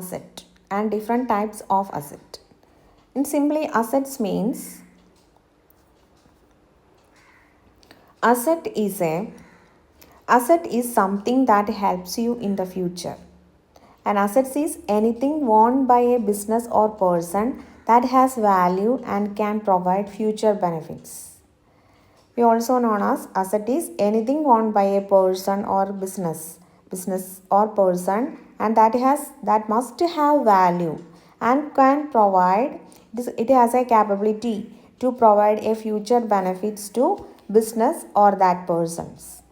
asset and different types of asset. In simply, asset is a asset is something that helps you in the future. An asset is anything owned by a business or person that has value and can provide future benefits. We also known as asset is anything owned by a person or business or person, and that must have value and can provide it has a capability to provide a future benefits to business or that persons.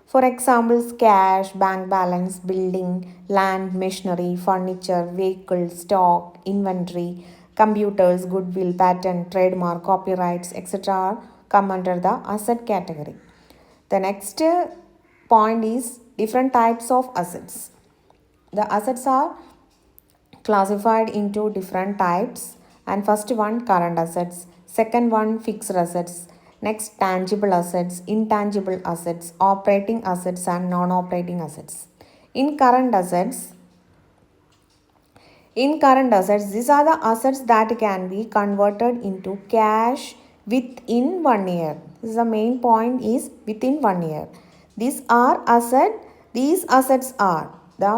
For examples, cash, bank balance, building, land, machinery, furniture, vehicle, stock, inventory, computers, goodwill, patent, trademark, copyrights, etc. come under the asset category. The next point is different types of assets. The assets are classified into different types, and first one current assets, second one fixed assets, next tangible assets, intangible assets, operating assets and non-operating assets. In current assets, these are the assets that can be converted into cash within 1 year. This is the main point is within 1 year. These assets are the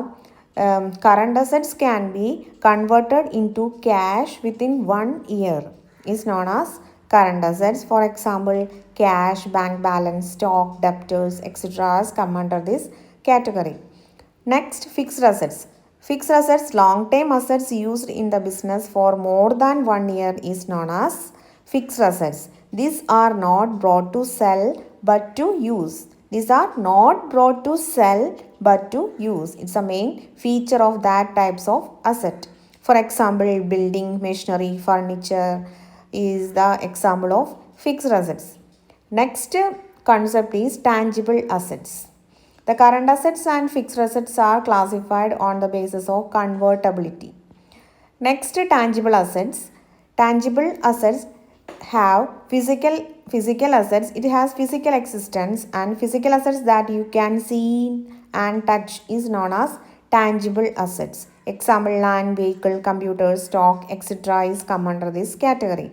current assets can be converted into cash within 1 year is known as current assets. For example, cash, bank balance, stock, debtors, etc. come under this category. Next, fixed assets. Fixed assets, long-term assets used in the business for more than 1 year is known as fixed assets. These are not brought to sell but to use. These are not brought to sell but to use. It's a main feature of that types of asset. For example, building, machinery, furniture is the example of fixed assets. Next concept is tangible assets. The current assets and fixed assets are classified on the basis of convertibility. Next, tangible assets. Tangible assets have physical assets. It has physical existence, and physical assets that you can see and touch is known as tangible assets. Example, land, vehicle, computer, stock, etc. is come under this category.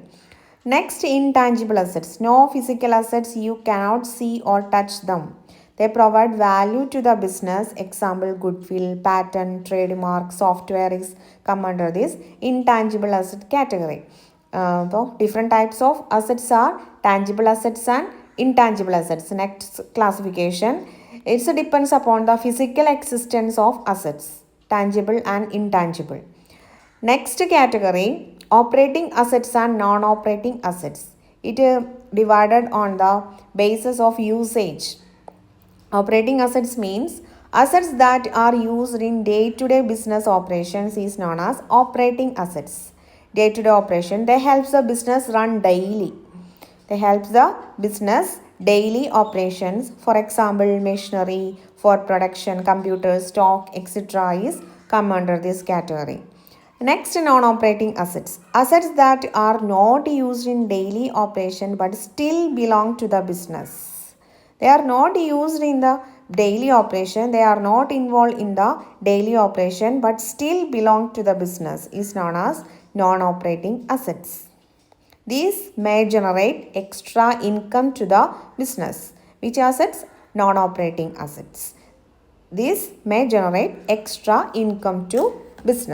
Next, intangible assets. No physical assets, you cannot see or touch them. They provide value to the business. Example, goodwill, patent, trademark, software is come under this intangible asset category. So different types of assets are tangible assets and intangible assets. Next classification, it depends upon the physical existence of assets, tangible and intangible. Next category, operating assets and non-operating assets. It is divided on the basis of usage. Operating assets means assets that are used in day-to-day business operations is known as operating assets. Day-to-day operation, they help the business run daily. They help the business daily operations. For example, machinery for production, computers, stock, etc. is come under this category. Next, non-operating assets. Assets that are not used in daily operation but still belong to the business. They are not used in the daily operation. They are not involved in the daily operation but still belong to the business is known as non-operating assets. These may generate extra income to the business. Which assets? Non-operating assets. These may generate extra income to business.